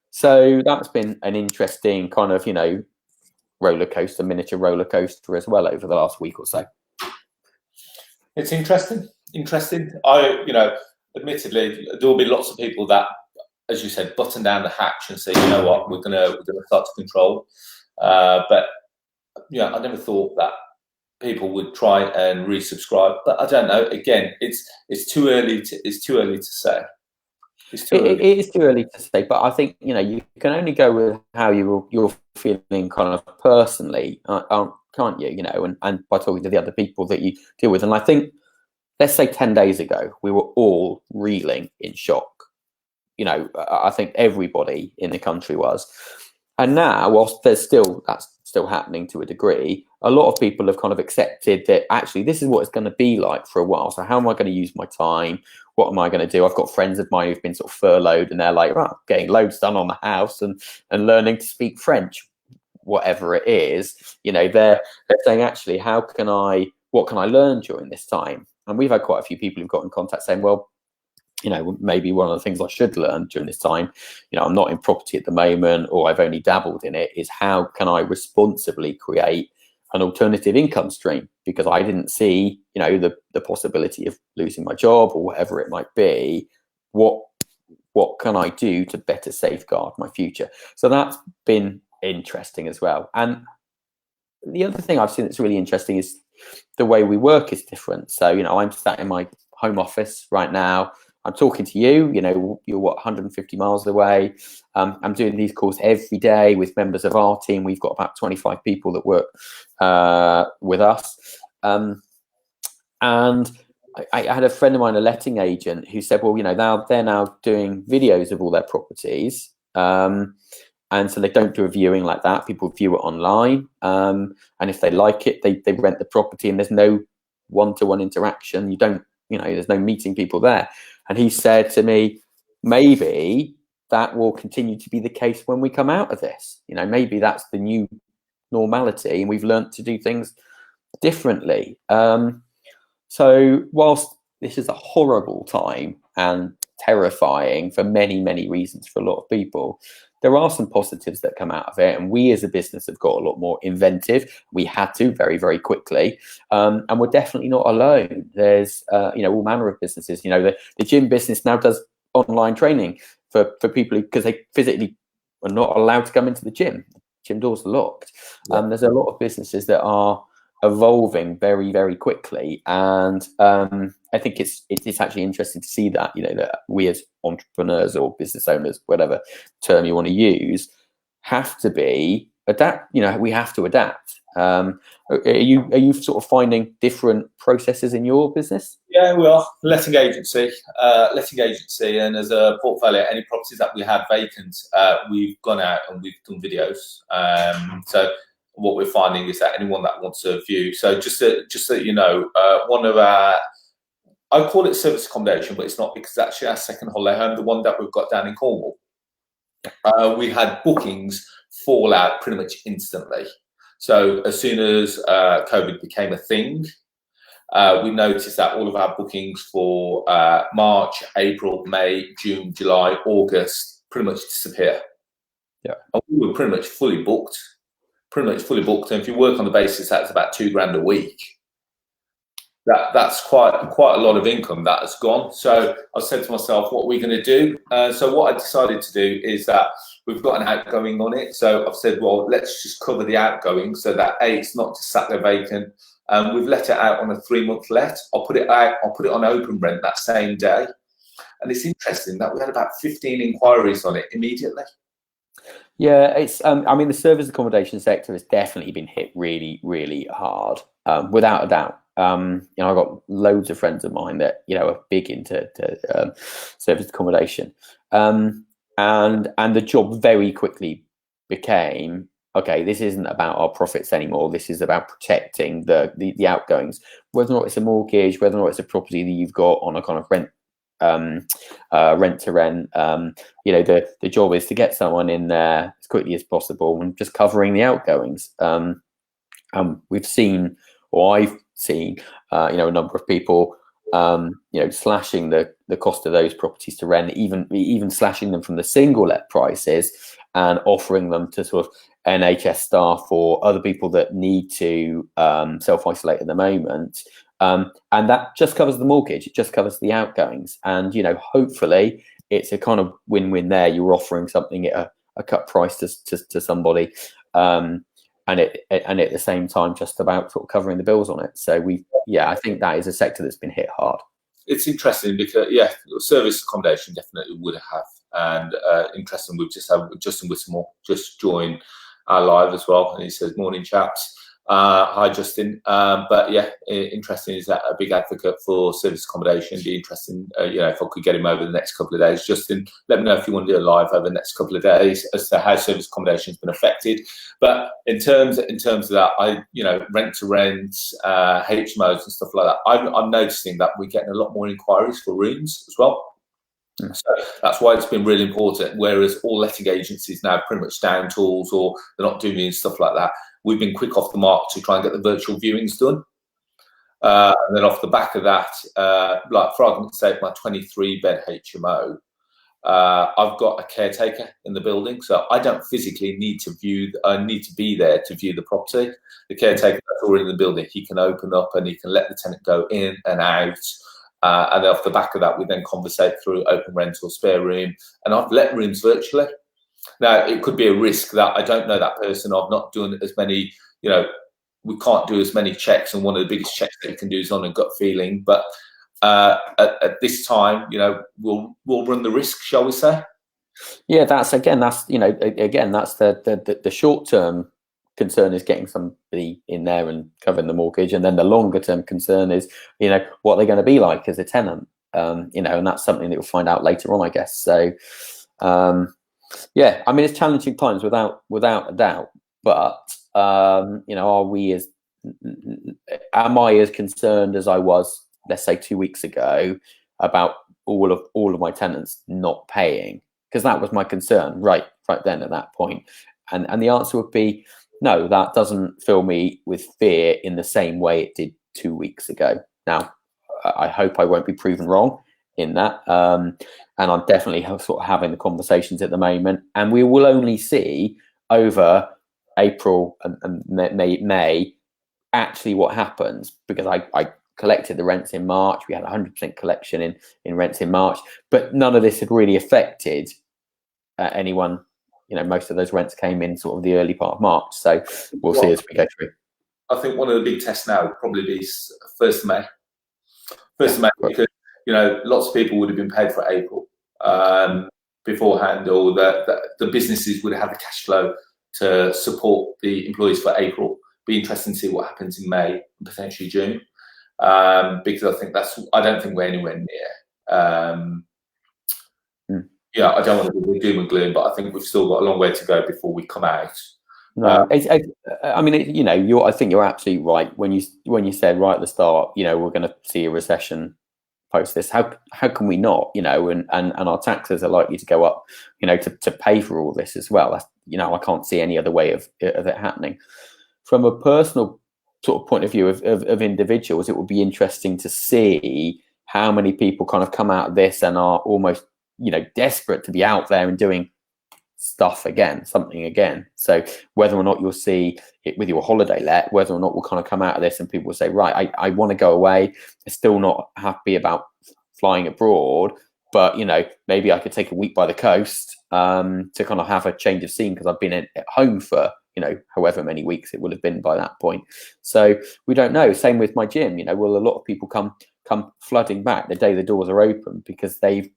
So that's been an interesting kind of, miniature roller coaster as well over the last week or so. It's interesting. Admittedly, there will be lots of people that, as you said, button down the hatch and say, you know what, we're gonna start to control. But I never thought that people would try and resubscribe. But I don't know. Again, it's too early to say. It is too early. It is too early to say, but I think you can only go with how you're feeling kind of personally, can't you? And by talking to the other people that you deal with. And I think, let's say 10 days ago, we were all reeling in shock. I think everybody in the country was. And now, whilst that's still happening to a degree, a lot of people have kind of accepted that actually this is what it's going to be like for a while. So how am I going to use my time? What am I going to do? I've got friends of mine who've been sort of furloughed, and they're like, right, getting loads done on the house and learning to speak French, whatever it is. They're saying, actually, what can I learn during this time? And we've had quite a few people who've got in contact saying, well, maybe one of the things I should learn during this time, I'm not in property at the moment, or I've only dabbled in it, is how can I responsibly create an alternative income stream? Because I didn't see, the possibility of losing my job or whatever it might be. What can I do to better safeguard my future? So that's been interesting as well. And the other thing I've seen that's really interesting is the way we work is different. So, I'm sat in my home office right now. I'm talking to you, you're 150 miles away. I'm doing these calls every day with members of our team. We've got about 25 people that work with us. And I had a friend of mine, a letting agent, who said, well, now they're now doing videos of all their properties. And so they don't do a viewing like that. People view it online. And if they like it, they rent the property, and there's no one-to-one interaction. There's no meeting people there. And he said to me, maybe that will continue to be the case when we come out of this. Maybe that's the new normality, and we've learned to do things differently. So whilst this is a horrible time and terrifying for many, many reasons for a lot of people, there are some positives that come out of it. And we as a business have got a lot more inventive. We had to very, very quickly. And we're definitely not alone. There's, all manner of businesses. The gym business now does online training for people because they physically are not allowed to come into the gym. Gym doors are locked. There's a lot of businesses that are evolving very, very quickly. And I think it's actually interesting to see that, that we as entrepreneurs or business owners, whatever term you want to use, have to be adapt. We have to adapt. Are you sort of finding different processes in your business? Yeah, we are letting agency, and as a portfolio, any properties that we have vacant, we've gone out and we've done videos. So what we're finding is that anyone that wants to view, so just so you know, one of our, I call it service accommodation, but it's not, because it's actually our second holiday home, the one that we've got down in Cornwall. We had bookings fall out pretty much instantly. So as soon as COVID became a thing, we noticed that all of our bookings for March, April, May, June, July, August pretty much disappear. Yeah, and we were pretty much fully booked. And if you work on the basis that's about £2,000 a week, that's quite a lot of income that has gone. So I said to myself, what are we going to do? So what I decided to do is that we've got an outgoing on it. So I've said, well, let's just cover the outgoing so that it's not just sat there vacant. We've let it out on a 3-month let. I'll put it on open rent that same day. And it's interesting that we had about 15 inquiries on it immediately. Yeah, it's. I mean, the service accommodation sector has definitely been hit really, really hard, without a doubt. I've got loads of friends of mine that are big into service accommodation, and the job very quickly became, okay, this isn't about our profits anymore. This is about protecting the outgoings, whether or not it's a mortgage, whether or not it's a property that you've got on a kind of rent to rent. The job is to get someone in there as quickly as possible and just covering the outgoings. We've seen, or I've seen, a number of people, slashing the cost of those properties to rent, even slashing them from the single let prices and offering them to sort of NHS staff or other people that need to self-isolate at the moment. And that just covers the mortgage. It just covers the outgoings. And, hopefully it's a kind of win-win there. You're offering something at a cut price to somebody. And at the same time, just about sort of covering the bills on it. So I think that is a sector that's been hit hard. It's interesting because, service accommodation definitely would have. And interesting, we've just had Justin Whittemore just join our live as well. And he says, morning, chaps. Hi, Justin. Interesting is that a big advocate for service accommodation. Be interesting, if I could get him over the next couple of days. Justin, let me know if you want to do a live over the next couple of days as to how service accommodation has been affected. But in terms of that, rent to rent, HMOs and stuff like that, I'm noticing that we're getting a lot more inquiries for rooms as well. So that's why it's been really important. Whereas all letting agencies now pretty much down tools or they're not doing stuff like that, we've been quick off the mark to try and get the virtual viewings done. And then off the back of that, like for argument's sake, my 23-bed HMO, I've got a caretaker in the building, so I don't physically need to be there to view the property. The caretaker that's already in the building, he can open up and he can let the tenant go in and out. And then off the back of that, we then conversate through open rental, spare room, and I've let rooms virtually. Now, it could be a risk that I don't know that person. I've not done as many, we can't do as many checks. And one of the biggest checks that you can do is on a gut feeling. But at this time, we'll run the risk, shall we say? Yeah, that's the short term concern is getting somebody in there and covering the mortgage. And then the longer term concern is, what they're going to be like as a tenant, and that's something that we'll find out later on, I guess. So, it's challenging times without a doubt, but am I as concerned as I was, let's say 2 weeks ago, about all of my tenants not paying? Because that was my concern right then at that point. And the answer would be no, that doesn't fill me with fear in the same way it did 2 weeks ago. Now, I hope I won't be proven wrong in that. And I'm definitely sort of having the conversations at the moment. And we will only see over April and May actually what happens, because I collected the rents in March. We had 100% collection in rents in March, but none of this had really affected anyone. Most of those rents came in sort of the early part of March. So we'll see as we go through. I think one of the big tests now would probably be 1st of May. 1st of May, because lots of people would have been paid for April. beforehand, or that the businesses would have the cash flow to support the employees for April. Be interesting to see what happens in May and potentially June, because I don't think we're anywhere near. Yeah, I don't want to be doom and gloom, but I think we've still got a long way to go before we come out. No, I mean, you know, I think you're absolutely right when you said right at the start, you know, we're going to see a recession post this. How can we not, you know, and our taxes are likely to go up, you know, to pay for all this as well. That's, you know, I can't see any other way of it happening. From a personal sort of point of view of individuals, it would be interesting to see how many people kind of come out of this and are almost, you know, desperate to be out there and doing something again. So whether or not you'll see it with your holiday let, whether or not we'll kind of come out of this and people will say, right, I want to go away. I'm still not happy about flying abroad, but, you know, maybe I could take a week by the coast to kind of have a change of scene, because I've been at home for, you know, however many weeks it would have been by that point. So we don't know. Same with my gym, you know, will a lot of people come flooding back the day the doors are open because they've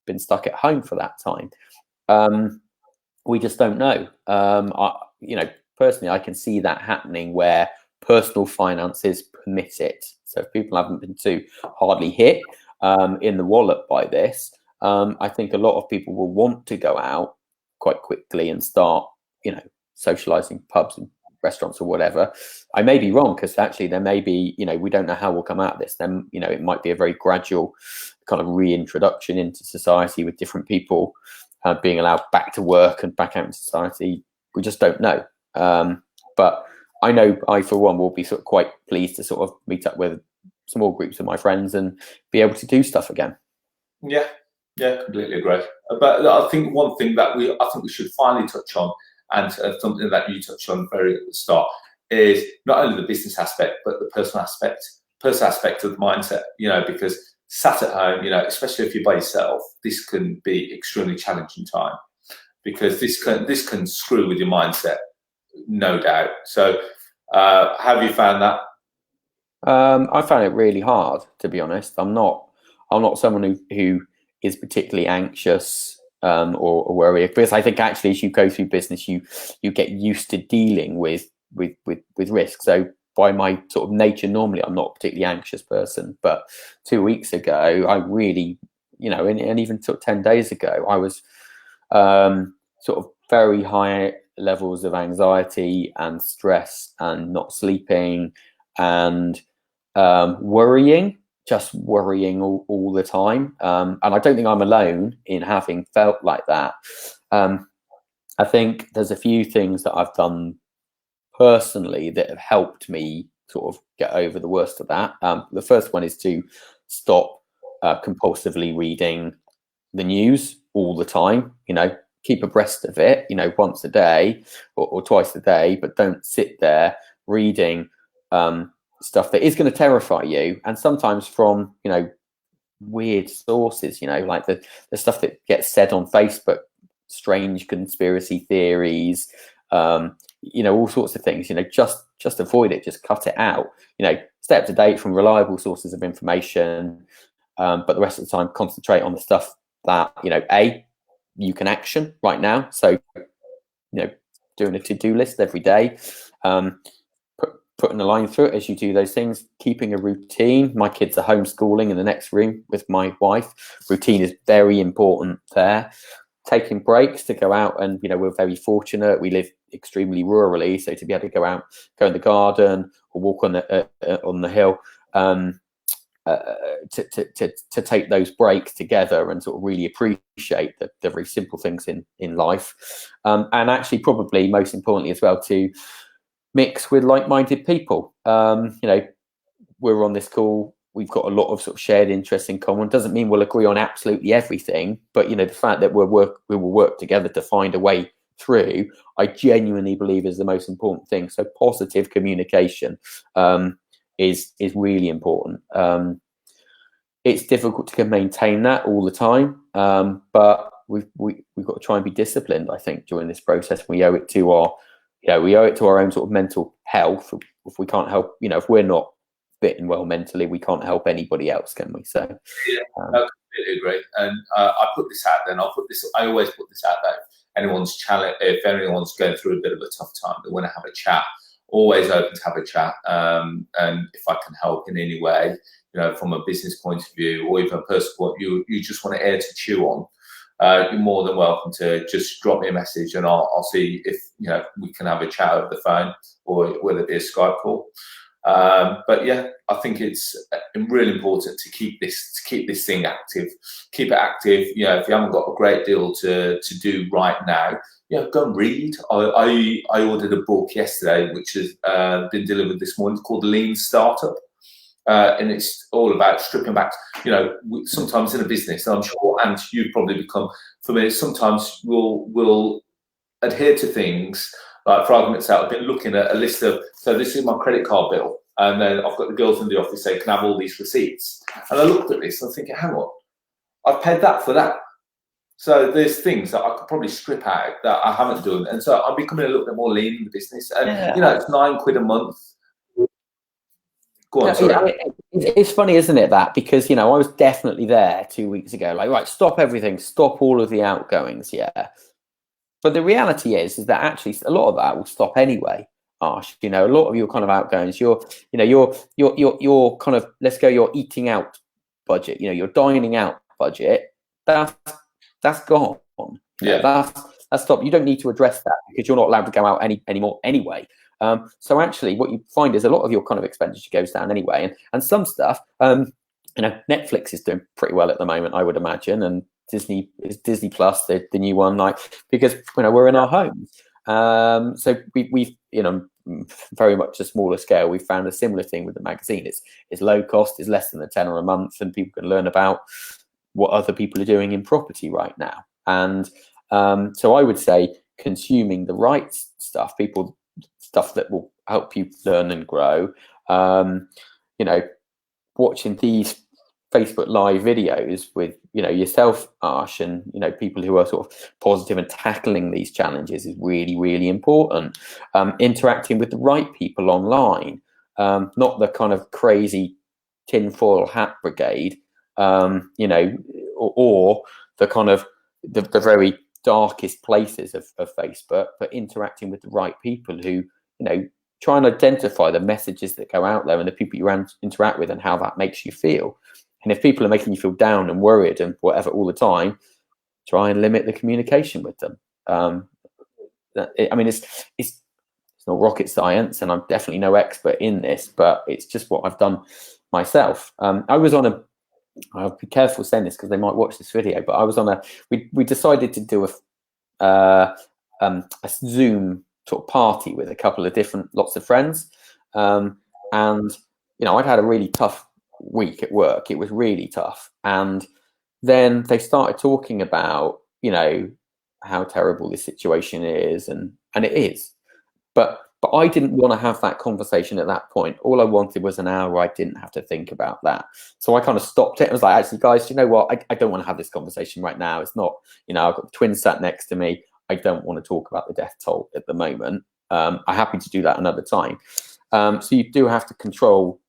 been stuck at home for that time? We just don't know. You know, personally, I can see that happening where personal finances permit it. So if people haven't been too hardly hit in the wallet by this, I think a lot of people will want to go out quite quickly and start, you know, socializing, pubs and restaurants or whatever. I may be wrong, because actually there may be, you know, we don't know how we'll come out of this. Then, you know, it might be a very gradual kind of reintroduction into society with different people being allowed back to work and back out in society. We just don't know. But I know I, for one, will be sort of quite pleased to sort of meet up with small groups of my friends and be able to do stuff again. Yeah, completely agree. But I think one thing that we should finally touch on, and something that you touched on very at the start, is not only the business aspect, but the personal aspect of the mindset, you know, because sat at home, you know, especially if you're by yourself, this can be extremely challenging time, because this can screw with your mindset, no doubt. So have you found that? I found it really hard, to be honest. I'm not someone who is particularly anxious or worried, because I think actually as you go through business, you get used to dealing with risk. So by my sort of nature, normally I'm not a particularly anxious person, but 2 weeks ago, I really, you know, and even sort of 10 days ago, I was sort of very high levels of anxiety and stress and not sleeping and worrying all the time. And I don't think I'm alone in having felt like that. I think there's a few things that I've done personally that have helped me sort of get over the worst of that. The first one is to stop compulsively reading the news all the time, you know, keep abreast of it, you know, once a day or twice a day, but don't sit there reading stuff that is going to terrify you, and sometimes from, you know, weird sources, you know, like the stuff that gets said on Facebook, strange conspiracy theories, you know, all sorts of things. You know, just avoid it, just cut it out. You know, stay up to date from reliable sources of information, but the rest of the time concentrate on the stuff that, you know, you can action right now. So, you know, doing a to-do list every day, putting a line through it as you do those things, keeping a routine. My kids are homeschooling in the next room with my wife. Routine is very important there. Taking breaks to go out, and, you know, we're very fortunate. We live extremely rurally, so to be able to go out, go in the garden or walk on the hill, to take those breaks together and sort of really appreciate the very simple things in life, and actually probably most importantly as well, to mix with like-minded people. You know, we're on this call, we've got a lot of sort of shared interests in common. Doesn't mean we'll agree on absolutely everything, but, you know, the fact that we will work together to find a way through, I genuinely believe is the most important thing. So positive communication is really important. It's difficult to maintain that all the time, but we've got to try and be disciplined, I think, during this process. We owe it to our, you know, we owe it to our own sort of mental health. If we can't help, you know, if we're not fit and well mentally, we can't help anybody else, can we? So yeah, I completely agree. And I put this out there, and I always put this out there. If anyone's going through a bit of a tough time, they want to have a chat. Always open to have a chat. And if I can help in any way, from a business point of view or even a personal point of view, you just want to air to chew on, you're more than welcome to just drop me a message, and I'll see if we can have a chat over the phone or whether it be a Skype call. But yeah, I think it's really important to keep this thing active. Keep it active. If you haven't got a great deal to do right now, go and read. I ordered a book yesterday, which has been delivered this morning. It's called Lean Startup. And it's all about stripping back. Sometimes in a business, and I'm sure, and you've probably become familiar, sometimes we'll adhere to things. Like, for argument's sake, I've been looking at a list of, so this is my credit card bill, and then I've got the girls in the office saying, can I have all these receipts? And I looked at this and I'm thinking, hang on, I've paid that for that. So there's things that I could probably strip out that I haven't done. And so I'm becoming a little bit more lean in the business. And, it's £9 a month. Go on, sorry. It's funny, isn't it, that? Because, I was definitely there 2 weeks ago, like, right, stop everything, stop all of the outgoings, yeah. But the reality is that actually a lot of that will stop anyway, Arsh. A lot of your kind of outgoings, your kind of, let's go, your eating out budget, your dining out budget, that's gone. Yeah. That's stopped. You don't need to address that because you're not allowed to go out anymore anyway. So actually what you find is a lot of your kind of expenditure goes down anyway. And some stuff, Netflix is doing pretty well at the moment, I would imagine. And Disney Plus, the new one, like, because we're in our homes. So we've very much a smaller scale. We've found a similar thing with the magazine. It's low cost, it's less than a tenner a month, and people can learn about what other people are doing in property right now. And so I would say consuming the right stuff that will help you learn and grow. Watching these Facebook Live videos with yourself, Arsh, and people who are sort of positive and tackling these challenges is really, really important. Interacting with the right people online, not the kind of crazy tinfoil hat brigade, or the kind of the very darkest places of Facebook, but interacting with the right people who try and identify the messages that go out there and the people you interact with and how that makes you feel. And if people are making you feel down and worried and whatever all the time, try and limit the communication with them. It's not rocket science, and I'm definitely no expert in this, but it's just what I've done myself. I was on I'll be careful saying this because they might watch this video, but I was on we decided to do a Zoom sort of party with a couple of lots of friends. And, I'd had a really tough week at work. It was really tough. And then they started talking about, how terrible this situation is. And it is. But I didn't want to have that conversation at that point. All I wanted was an hour where I didn't have to think about that. So I kind of stopped it. I was like, actually, guys, you know what? I don't want to have this conversation right now. It's not, I've got the twins sat next to me. I don't want to talk about the death toll at the moment. I'm happy to do that another time. So you do have to control,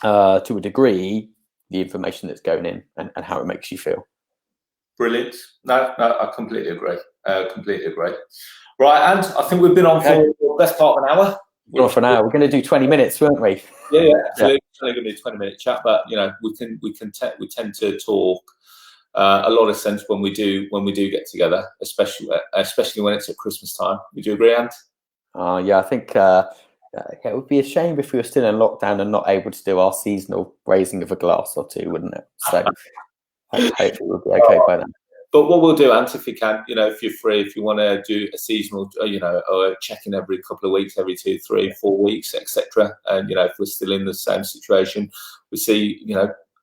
to a degree, the information that's going in and how it makes you feel. Brilliant. No, I completely agree. Right, and I think we've been on for the best part of an hour. We're on for an hour. We're going to do 20 minutes, weren't we? Yeah, absolutely. It's only going to be a 20-minute chat, but we tend to talk a lot of sense when we do get together, especially when it's at Christmas time. Would you agree, Ant? Yeah, I think it would be a shame if we were still in lockdown and not able to do our seasonal raising of a glass or two, wouldn't it? So hopefully we'll be okay by then. But what we'll do, Ant, if you can, if you're free, if you want to do a seasonal, or check-in every couple of weeks, every 2, 3, 4 weeks, etc. And if we're still in the same situation, we see,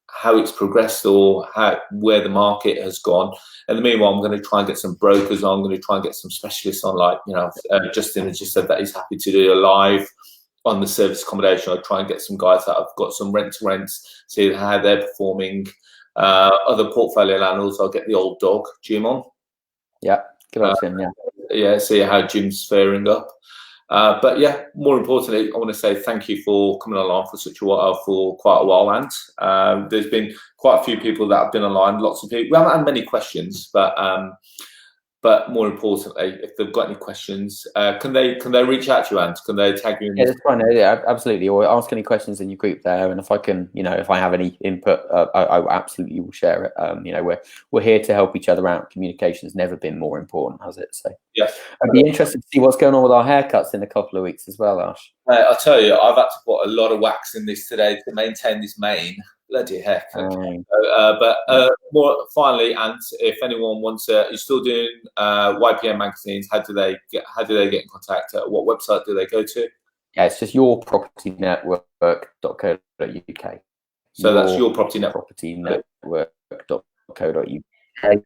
how it's progressed or where the market has gone. And in the meanwhile, I'm going to try and get some brokers on. I'm going to try and get some specialists on. Like Justin has just said that he's happy to do a live on the service accommodation. I'll try and get some guys that have got some rent-to-rents, see how they're performing. Other portfolio landlords, I'll get the old dog Jim on. Yeah, good on Jim. Yeah, see how Jim's faring up. But yeah, more importantly, I want to say thank you for coming along for quite a while, and there's been quite a few people that have been online. Lots of people. We haven't had many questions, but more importantly, if they've got any questions, can they reach out to you, Ant? Can they tag you in? Yeah, that's fine. Yeah, absolutely. Or ask any questions in your group there, and if I can, if I have any input, I absolutely will share it. We're here to help each other out. Communication's never been more important, has it? So yes, I'd be interested to see what's going on with our haircuts in a couple of weeks as well, Arsh. I'll tell you, I've had to put a lot of wax in this today to maintain this mane. Bloody heck. More finally, and if anyone wants you're still doing YPM magazines, how do they get in contact? What website do they go to? Yeah, it's just yourpropertynetwork.co.uk. So that's your property propertynetwork.co.uk.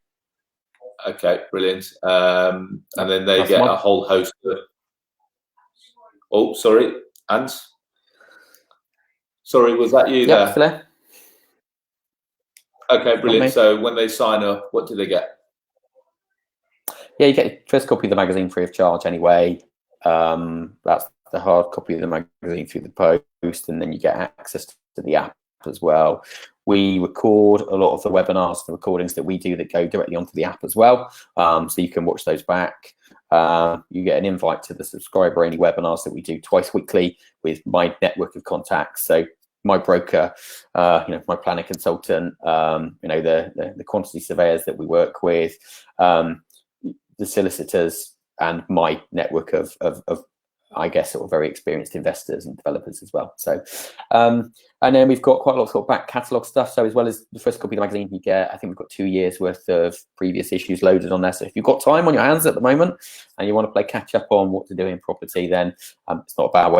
Okay, brilliant. And then they get a whole host of. Oh, sorry, Ant. Sorry, was that you there? Still there. Okay, brilliant. So when they sign up, what do they get? Yeah, you get your first copy of the magazine free of charge anyway. That's the hard copy of the magazine through the post, and then you get access to the app as well. We record a lot of the webinars, the recordings that we do that go directly onto the app as well. So you can watch those back. You get an invite to the subscriber only webinars that we do twice weekly with my network of contacts. So my broker, my planning consultant, the quantity surveyors that we work with, the solicitors, and my network of I guess sort of very experienced investors and developers as well. So, and then we've got quite a lot of sort of back catalogue stuff. So as well as the first copy of the magazine, you get, I think we've got 2 years worth of previous issues loaded on there. So if you've got time on your hands at the moment and you want to play catch up on what to do in property, then it's not a bad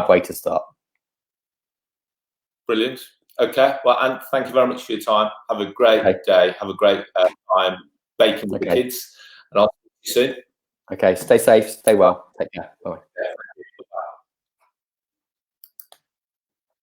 way to start. Brilliant. Okay. Well, and thank you very much for your time. Have a great day. Have a great time baking with the kids. And I'll see you soon. Okay. Stay safe. Stay well. Take care. Bye.